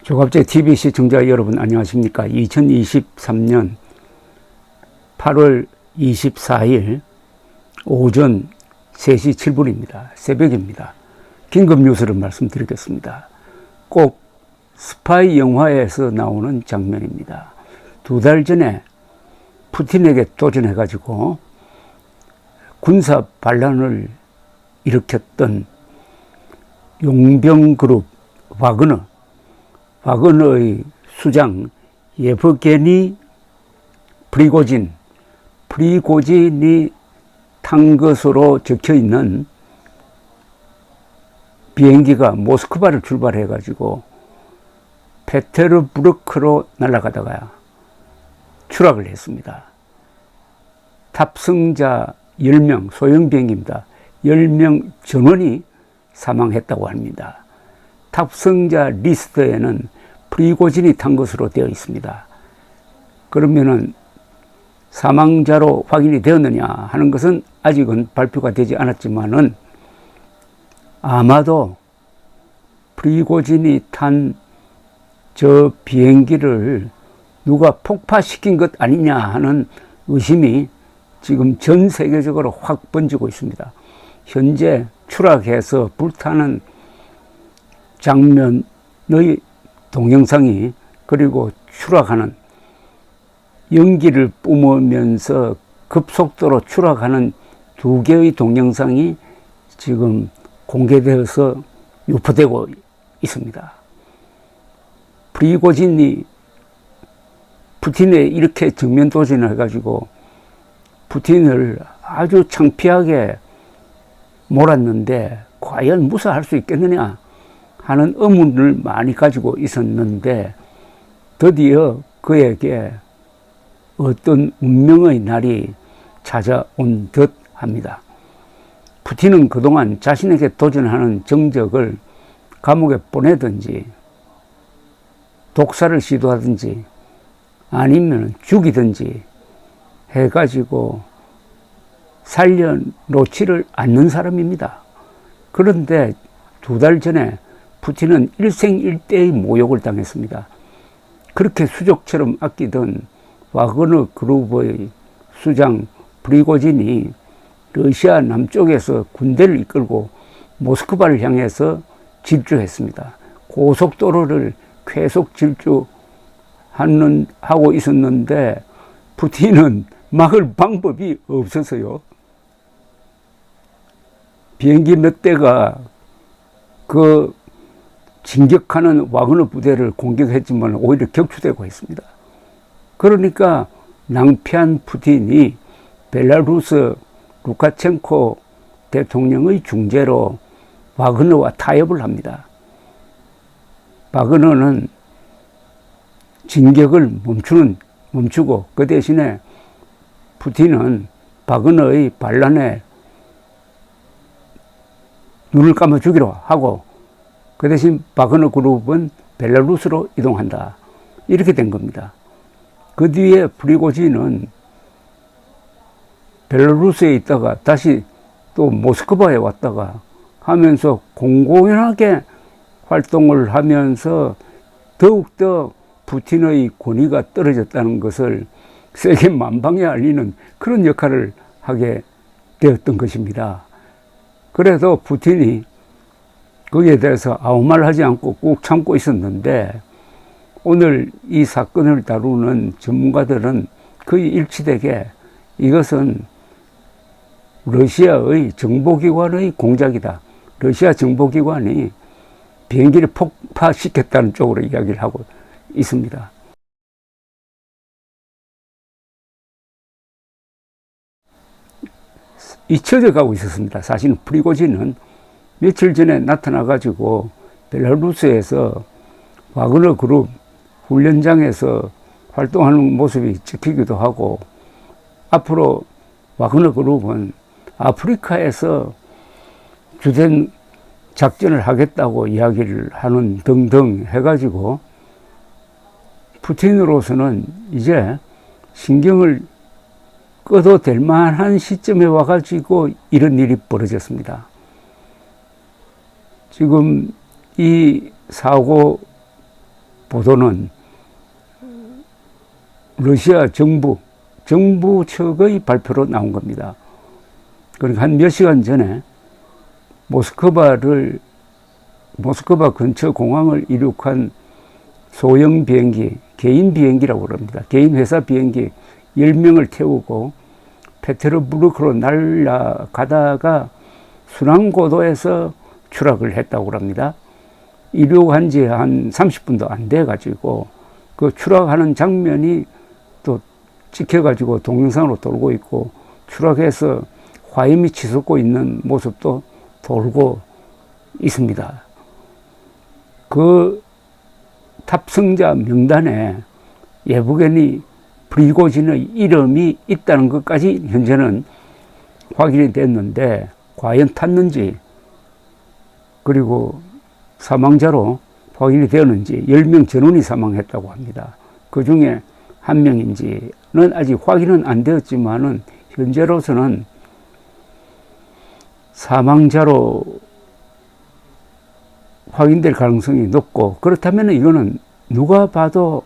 조갑제 TV 시청자 여러분 안녕하십니까. 2023년 8월 24일 오전 3시 7분입니다. 새벽입니다. 긴급 뉴스를 말씀드리겠습니다. 꼭 스파이 영화에서 나오는 장면입니다. 2달 전에 푸틴에게 도전해가지고 군사 반란을 일으켰던 용병그룹 와그너의 수장 예브게니 프리고진이 탄 것으로 적혀있는 비행기가 모스크바를 출발해가지고 페테르부르크로 날아가다가 추락을 했습니다. 탑승자 10명, 소형 비행기입니다. 10명 전원이 사망했다고 합니다. 탑승자 리스트에는 프리고진이 탄 것으로 되어 있습니다. 그러면은 사망자로 확인이 되었느냐 하는 것은 아직은 발표가 되지 않았지만은 아마도 프리고진이 탄 저 비행기를 누가 폭파시킨 것 아니냐 하는 의심이 지금 전 세계적으로 확 번지고 있습니다. 현재 추락해서 불타는 장면의 동영상이, 그리고 추락하는 연기를 뿜으면서 급속도로 추락하는 2개의 동영상이 지금 공개되어서 유포되고 있습니다. 프리고진이 푸틴에 이렇게 정면 도전을 해가지고 푸틴을 아주 창피하게 몰았는데 과연 무사할 수 있겠느냐 하는 의문을 많이 가지고 있었는데 드디어 그에게 어떤 운명의 날이 찾아온 듯 합니다. 푸틴은 그동안 자신에게 도전하는 정적을 감옥에 보내든지 독사를 시도하든지 아니면 죽이든지 해가지고 살려놓지를 않는 사람입니다. 그런데 2달 전에 푸틴은 일생일대의 모욕을 당했습니다. 그렇게 수족처럼 아끼던 와그너 그룹의 수장 프리고진이 러시아 남쪽에서 군대를 이끌고 모스크바를 향해서 질주했습니다. 고속도로를 계속 질주하고 있었는데 푸틴은 막을 방법이 없어서요. 비행기 몇 대가 그 진격하는 와그너 부대를 공격했지만 오히려 격추되고 있습니다. 그러니까 낭패한 푸틴이 벨라루스 루카첰코 대통령의 중재로 와그너와 타협을 합니다. 와그너는 진격을 멈추고 그 대신에 푸틴은 와그너의 반란에 눈을 감아주기로 하고 그 대신 와그너 그룹은 벨라루스로 이동한다. 이렇게 된 겁니다. 그 뒤에 프리고진은 벨라루스에 있다가 다시 또 모스크바에 왔다가 하면서 공공연하게 활동을 하면서 더욱더 푸틴의 권위가 떨어졌다는 것을 세계 만방에 알리는 그런 역할을 하게 되었던 것입니다. 그래서 푸틴이 거기에 대해서 아무 말 하지 않고 꾹 참고 있었는데 오늘 이 사건을 다루는 전문가들은 거의 일치되게 이것은 러시아의 정보기관의 공작이다. 러시아 정보기관이 비행기를 폭파시켰다는 쪽으로 이야기를 하고 있습니다. 잊혀져 가고 있었습니다. 사실 프리고진은 며칠 전에 나타나가지고 벨라루스에서 와그너 그룹 훈련장에서 활동하는 모습이 찍히기도 하고 앞으로 와그너 그룹은 아프리카에서 주된 작전을 하겠다고 이야기를 하는 등등 해가지고 푸틴으로서는 이제 신경을 꺼도 될 만한 시점에 와가지고 이런 일이 벌어졌습니다. 지금 이 사고 보도는 러시아 정부 측의 발표로 나온 겁니다. 그러니까 한 몇 시간 전에 모스크바 근처 공항을 이륙한 소형 비행기, 개인 비행기라고 그럽니다. 개인 회사 비행기 10명을 태우고 페테르부르크로 날아가다가 순항고도에서 추락을 했다고 합니다. 이륙한 지 한 30분도 안 돼가지고 그 추락하는 장면이 또 찍혀가지고 동영상으로 돌고 있고, 추락해서 화염이 치솟고 있는 모습도 돌고 있습니다. 그 탑승자 명단에 예부게니 프리고진의 이름이 있다는 것까지 현재는 확인이 됐는데, 과연 탔는지 그리고 사망자로 확인이 되었는지 10명 전원이 사망했다고 합니다. 그 중에 한 명인지는 아직 확인은 안 되었지만은 현재로서는 사망자로 확인될 가능성이 높고, 그렇다면 이거는 누가 봐도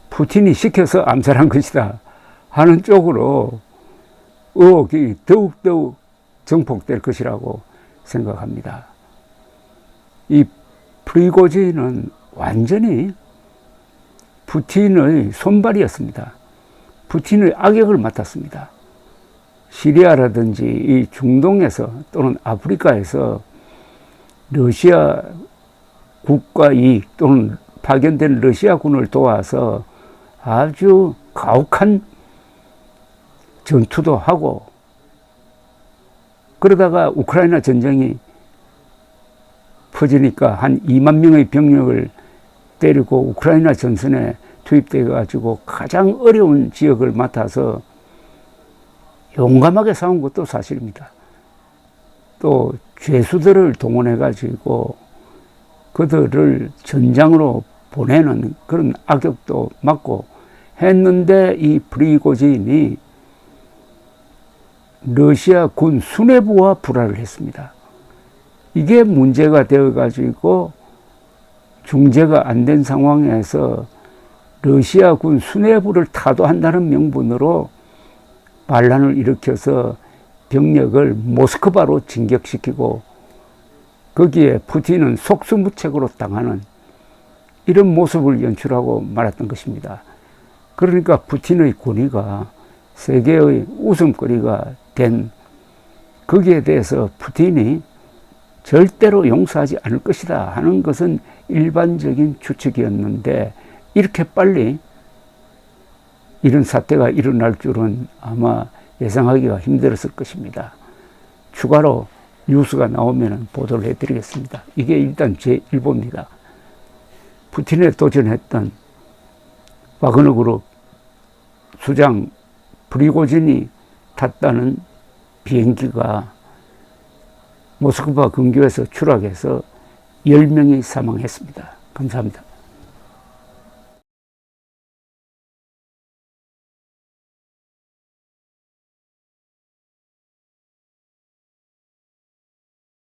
푸틴이 시켜서 암살한 것이다 하는 쪽으로 의혹이 더욱더욱 증폭될 것이라고 생각합니다. 이 프리고진은 완전히 푸틴의 손발이었습니다. 푸틴의 악역을 맡았습니다. 시리아라든지 이 중동에서 또는 아프리카에서 러시아 국가 이익 또는 파견된 러시아군을 도와서 아주 가혹한 전투도 하고, 그러다가 우크라이나 전쟁이 퍼지니까 한 2만 명의 병력을 데리고 우크라이나 전선에 투입돼 가지고 가장 어려운 지역을 맡아서 용감하게 싸운 것도 사실입니다. 또 죄수들을 동원해 가지고 그들을 전장으로 보내는 그런 악역도 맡고 했는데, 이 프리고진이 러시아 군 수뇌부와 불화를 했습니다. 이게 문제가 되어 가지고 중재가 안 된 상황에서 러시아 군 수뇌부를 타도한다는 명분으로 반란을 일으켜서 병력을 모스크바로 진격시키고, 거기에 푸틴은 속수무책으로 당하는 이런 모습을 연출하고 말았던 것입니다. 그러니까 푸틴의 권위가 세계의 웃음거리가 된, 거기에 대해서 푸틴이 절대로 용서하지 않을 것이다 하는 것은 일반적인 추측이었는데, 이렇게 빨리 이런 사태가 일어날 줄은 아마 예상하기가 힘들었을 것입니다. 추가로 뉴스가 나오면 보도를 해드리겠습니다. 이게 일단 제1보입니다. 푸틴에 도전했던 와그너 그룹 수장 프리고진이 탔다는 비행기가 모스크바 근교에서 추락해서 10명이 사망했습니다. 감사합니다.